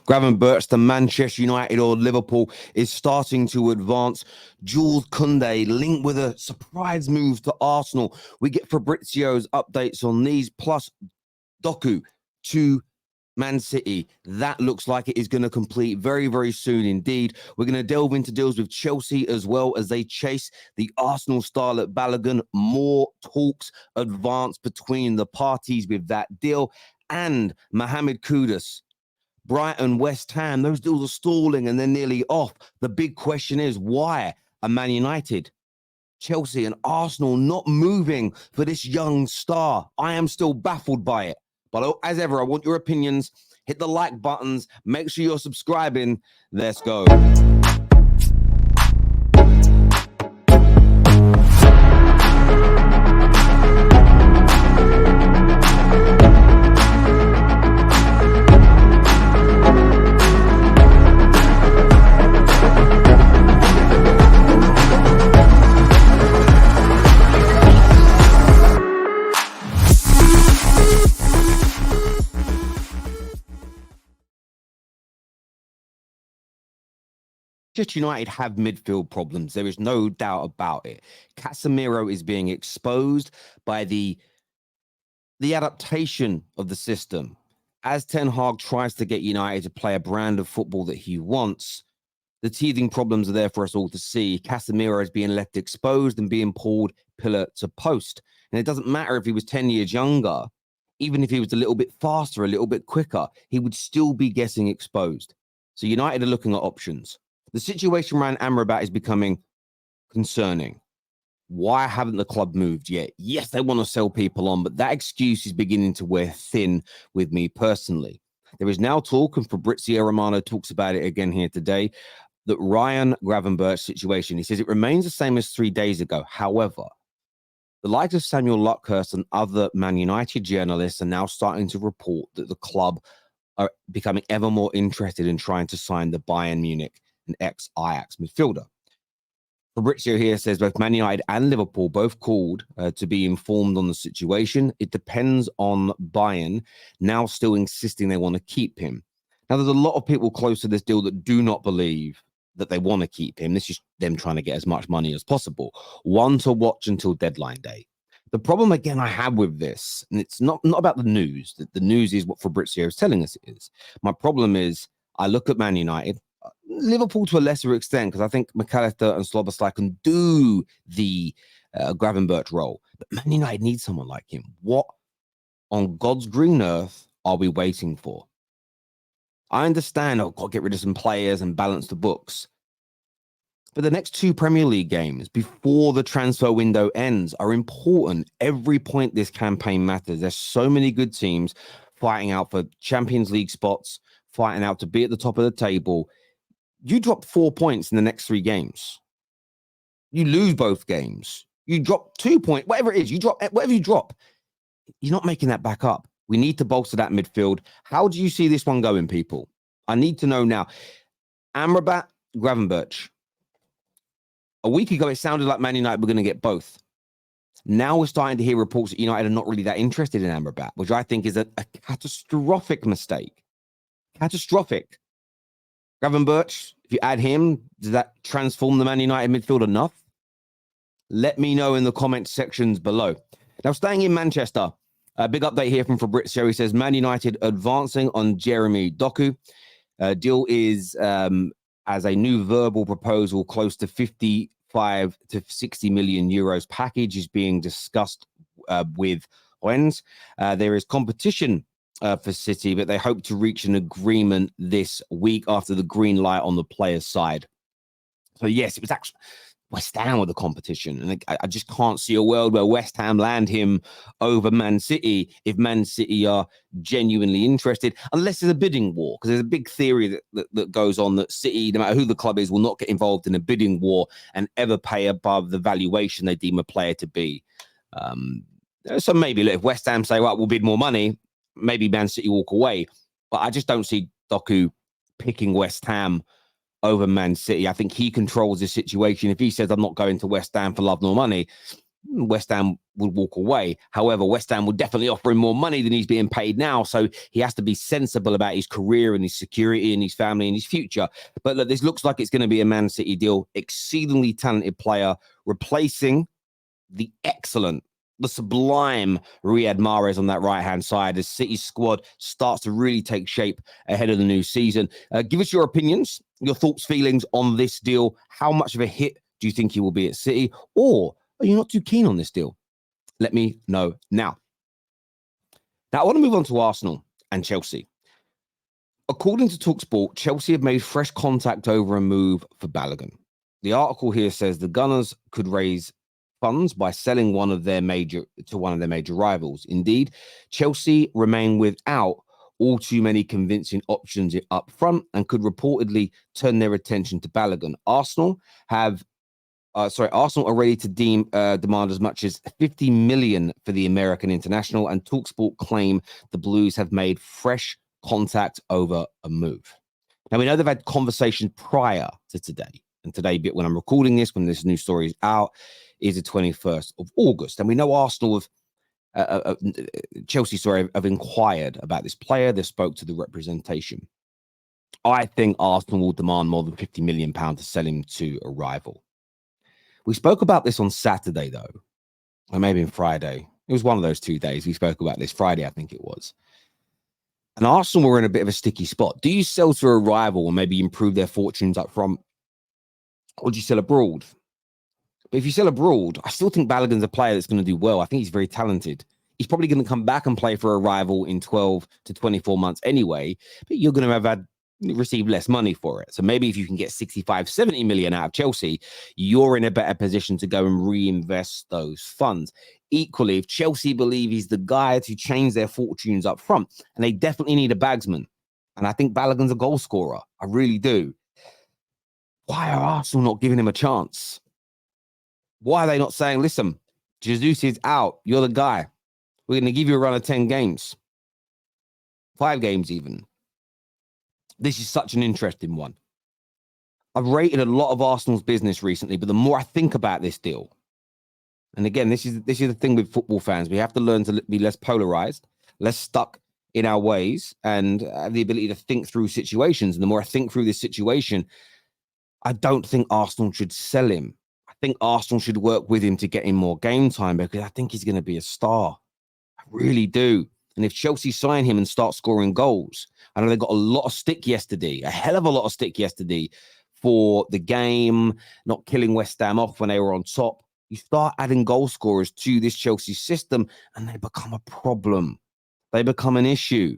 Gravenberch, the Manchester United or Liverpool, is starting to advance. Jules Kounde linked with a surprise move to Arsenal. We get Fabrizio's updates on these, plus Doku to Man City. That looks like it is going to complete very, very soon indeed. We're going to delve into deals with Chelsea as well as they chase the Arsenal star at Balogun. More talks advance between the parties with that deal. And Mohamed Kudus, Brighton, West Ham, those deals are stalling and they're nearly off. The big question is, why are Man United, Chelsea and Arsenal not moving for this young star? I am still baffled by it. But as ever, I want your opinions. Hit the like buttons. Make sure you're subscribing. Let's go. Manchester United have midfield problems. There is no doubt about it. Casemiro is being exposed by the adaptation of the system. As Ten Hag tries to get United to play a brand of football that he wants, the teething problems are there for us all to see. Casemiro is being left exposed and being pulled pillar to post. And it doesn't matter if he was 10 years younger, even if he was a little bit faster, a little bit quicker, he would still be getting exposed. So United are looking at options. The situation around Amrabat is becoming concerning. Why haven't the club moved yet? Yes, they want to sell people on, but that excuse is beginning to wear thin with me personally. There is now talk, and Fabrizio Romano talks about it again here today, that Ryan Gravenberch situation, he says it remains the same as 3 days ago. However, the likes of Samuel Luckhurst and other Man United journalists are now starting to report that the club are becoming ever more interested in trying to sign the Bayern Munich and ex-Ajax midfielder. Fabrizio here says both Man United and Liverpool both called to be informed on the situation. It depends on Bayern now still insisting they want to keep him. Now, there's a lot of people close to this deal that do not believe that they want to keep him. This is them trying to get as much money as possible. One to watch until deadline day. The problem, again, I have with this, and it's not about the news. The news is what Fabrizio is telling us it is. My problem is I look at Man United, Liverpool to a lesser extent, because I think McAllister and Szoboszlai can do the Gravenberch role. But Man United needs someone like him. What on God's green earth are we waiting for? I understand, I've got to get rid of some players and balance the books. But the next 2 Premier League games before the transfer window ends are important. Every point this campaign matters. There's so many good teams fighting out for Champions League spots, fighting out to be at the top of the table. You drop 4 points in the next 3 games. You lose both games. You drop 2 points, whatever it is, you drop whatever you drop. You're not making that back up. We need to bolster that midfield. How do you see this one going, people? I need to know now. Amrabat, Gravenberch. A week ago, it sounded like Man United were going to get both. Now we're starting to hear reports that United are not really that interested in Amrabat, which I think is a catastrophic mistake. Catastrophic. Gravenberch, if you add him, does that transform the Man United midfield enough? Let me know in the comment sections below. Now, staying in Manchester, a big update here from Fabrizio. He says, Man United advancing on Jeremy Doku. Deal is as a new verbal proposal close to 55 to 60 million euros package is being discussed with Rennes. There is competition for City, but they hope to reach an agreement this week after the green light on the players' side. So, yes, it was actually West Ham with the competition. And I just can't see a world where West Ham land him over Man City if Man City are genuinely interested, unless there's a bidding war. Because there's a big theory that goes on that City, no matter who the club is, will not get involved in a bidding war and ever pay above the valuation they deem a player to be. So maybe look, if West Ham say, right, we'll bid more money, maybe Man City walk away. But I just don't see Doku picking West Ham over Man City. I think he controls this situation. If he says, I'm not going to West Ham for love nor money, West Ham would walk away. However, West Ham would definitely offer him more money than he's being paid now. So he has to be sensible about his career and his security and his family and his future. But look, this looks like it's going to be a Man City deal. Exceedingly talented player, replacing the excellent, the sublime Riyad Mahrez on that right-hand side as City's squad starts to really take shape ahead of the new season. Give us your opinions, your thoughts, feelings on this deal. How much of a hit do you think he will be at City? Or are you not too keen on this deal? Let me know now. Now, I want to move on to Arsenal and Chelsea. According to TalkSport, Chelsea have made fresh contact over a move for Balogun. The article here says the Gunners could raise funds by selling one of their major rivals. Indeed, Chelsea remain without all too many convincing options up front and could reportedly turn their attention to Balogun. Arsenal are ready to demand as much as 50 million for the American international, and TalkSport claim the Blues have made fresh contact over a move. Now, we know they've had conversations prior to today, and today, when I'm recording this, when this news story is out, is the 21st of August. And we know Arsenal Chelsea have inquired about this player. They spoke to the representation. I think Arsenal will demand more than £50 million to sell him to a rival. We spoke about this on Saturday, though, or maybe on Friday. It was one of those 2 days. We spoke about this Friday, I think it was. And Arsenal were in a bit of a sticky spot. Do you sell to a rival and maybe improve their fortunes up front? Or do you sell abroad? But if you sell abroad, I still think Balogun's a player that's going to do well. I think he's very talented. He's probably going to come back and play for a rival in 12 to 24 months anyway, but you're going to receive less money for it. So maybe if you can get 65, 70 million out of Chelsea, you're in a better position to go and reinvest those funds. Equally, if Chelsea believe he's the guy to change their fortunes up front, and they definitely need a bagsman, and I think Balogun's a goal scorer, I really do. Why are Arsenal not giving him a chance? Why are they not saying, listen, Jesus is out. You're the guy. We're going to give you a run of 10 games. 5 games even. This is such an interesting one. I've rated a lot of Arsenal's business recently, but the more I think about this deal, and again, this is the thing with football fans. We have to learn to be less polarized, less stuck in our ways, and have the ability to think through situations. And the more I think through this situation, I don't think Arsenal should sell him. I think Arsenal should work with him to get him more game time because I think he's going to be a star. I really do. And if Chelsea sign him and start scoring goals, I know they got a lot of stick yesterday, a hell of a lot of stick yesterday for the game, not killing West Ham off when they were on top. You start adding goal scorers to this Chelsea system and they become a problem. They become an issue.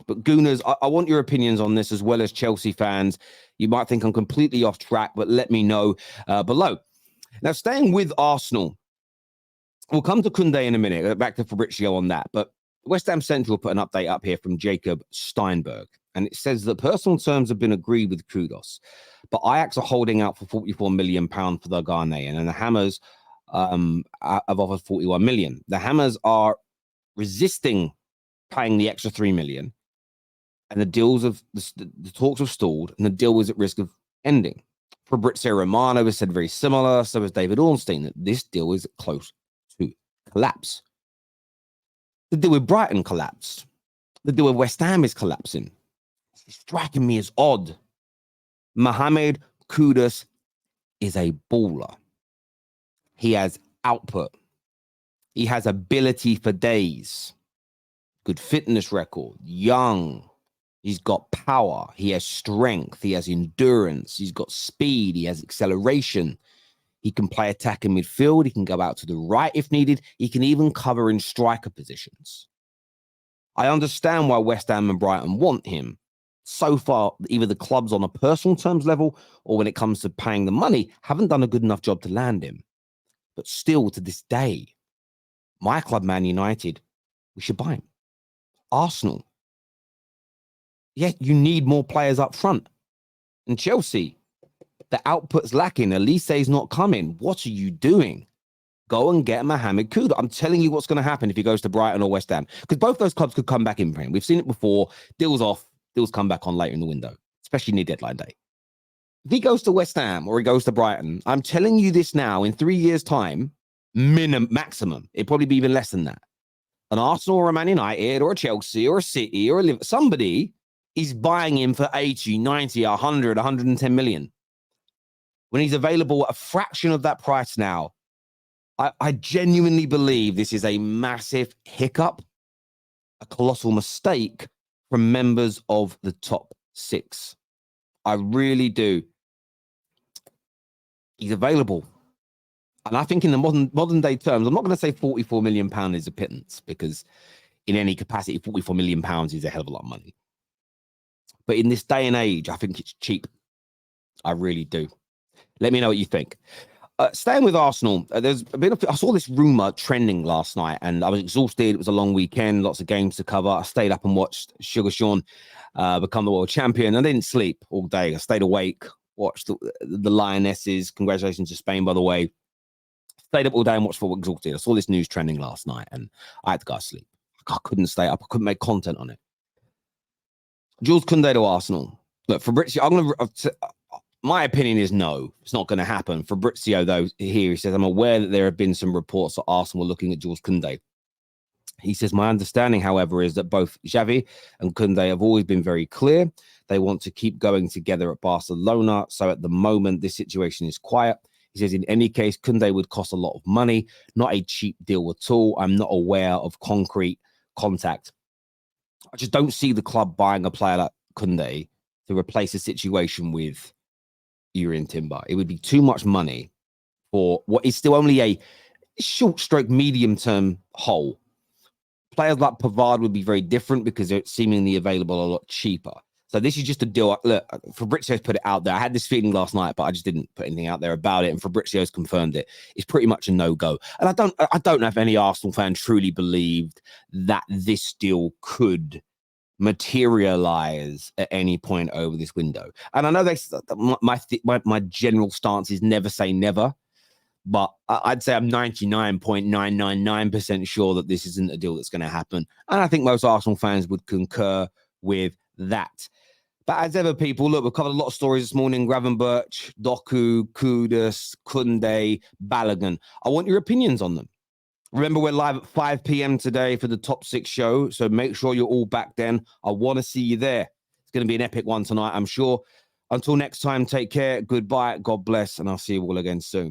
But Gooners, I want your opinions on this as well as Chelsea fans. You might think I'm completely off track, but let me know below. Now, staying with Arsenal, we'll come to Kounde in a minute, back to Fabrizio on that. But West Ham Central put an update up here from Jacob Steinberg, and it says that personal terms have been agreed with Kudus, but Ajax are holding out for £44 million for the Ghanaian, and the Hammers have offered £41 million. The Hammers are resisting paying the extra £3 million, and the talks have stalled, and the deal was at risk of ending. Fabrizio Romano has said very similar, so has David Ornstein, that this deal is close to collapse. The deal with Brighton collapsed. The deal with West Ham is collapsing. It's striking me as odd. Mohamed Kudus is a baller. He has output. He has ability for days. Good fitness record. Young. He's got power. He has strength. He has endurance. He's got speed. He has acceleration. He can play attack in midfield. He can go out to the right if needed. He can even cover in striker positions. I understand why West Ham and Brighton want him. So far, either the clubs on a personal terms level or when it comes to paying the money haven't done a good enough job to land him. But still, to this day, my club, Man United, we should buy him. Arsenal, yeah, you need more players up front. And Chelsea, the output's lacking. Elise's not coming. What are you doing? Go and get Mohamed Kudus. I'm telling you what's going to happen if he goes to Brighton or West Ham. Because both those clubs could come back in for him. We've seen it before. Deals off. Deals come back on later in the window, especially near deadline day. If he goes to West Ham or he goes to Brighton, I'm telling you this now, in 3 years' time, maximum. It'd probably be even less than that. An Arsenal or a Man United or a Chelsea or a City or a Liverpool, somebody is buying him for 80, 90, 100, 110 million. When he's available at a fraction of that price now, I genuinely believe this is a massive hiccup, a colossal mistake from members of the top six. I really do. He's available. And I think in the modern day terms, I'm not going to say £44 million is a pittance, because in any capacity, £44 million is a hell of a lot of money. But in this day and age, I think it's cheap. I really do. Let me know what you think. Staying with Arsenal, there's a bit of, I saw this rumor trending last night, and I was exhausted. It was a long weekend, lots of games to cover. I stayed up and watched Sugar Sean become the world champion. I didn't sleep all day. I stayed awake, watched the Lionesses. Congratulations to Spain, by the way. Stayed up all day and watched football exhausted. I saw this news trending last night, and I had to go to sleep. I couldn't stay up. I couldn't make content on it. Jules Kounde to Arsenal. Look, Fabrizio, my opinion is no, it's not going to happen. Fabrizio, though, here, he says, I'm aware that there have been some reports that Arsenal were looking at Jules Kounde. He says, my understanding, however, is that both Xavi and Kounde have always been very clear. They want to keep going together at Barcelona. So at the moment, this situation is quiet. He says, in any case, Kounde would cost a lot of money, not a cheap deal at all. I'm not aware of concrete contact. I just don't see the club buying a player like Kounde to replace a situation with Urian Timber. It would be too much money for what is still only a short stroke, medium term hole. Players like Pavard would be very different because they're seemingly available a lot cheaper. So this is just a deal. Look, Fabrizio's put it out there. I had this feeling last night, but I just didn't put anything out there about it. And Fabrizio's confirmed it. It's pretty much a no-go. And I don't know if any Arsenal fan truly believed that this deal could materialize at any point over this window. And I know my general stance is never say never, but I'd say I'm 99.999% sure that this isn't a deal that's going to happen. And I think most Arsenal fans would concur with that. But as ever, people, look, we've covered a lot of stories this morning. Gravenberch, Doku, Kudus, Kounde, Balogun. I want your opinions on them. Remember, we're live at 5 p.m. today for the Top 6 show, so make sure you're all back then. I want to see you there. It's going to be an epic one tonight, I'm sure. Until next time, take care. Goodbye. God bless, and I'll see you all again soon.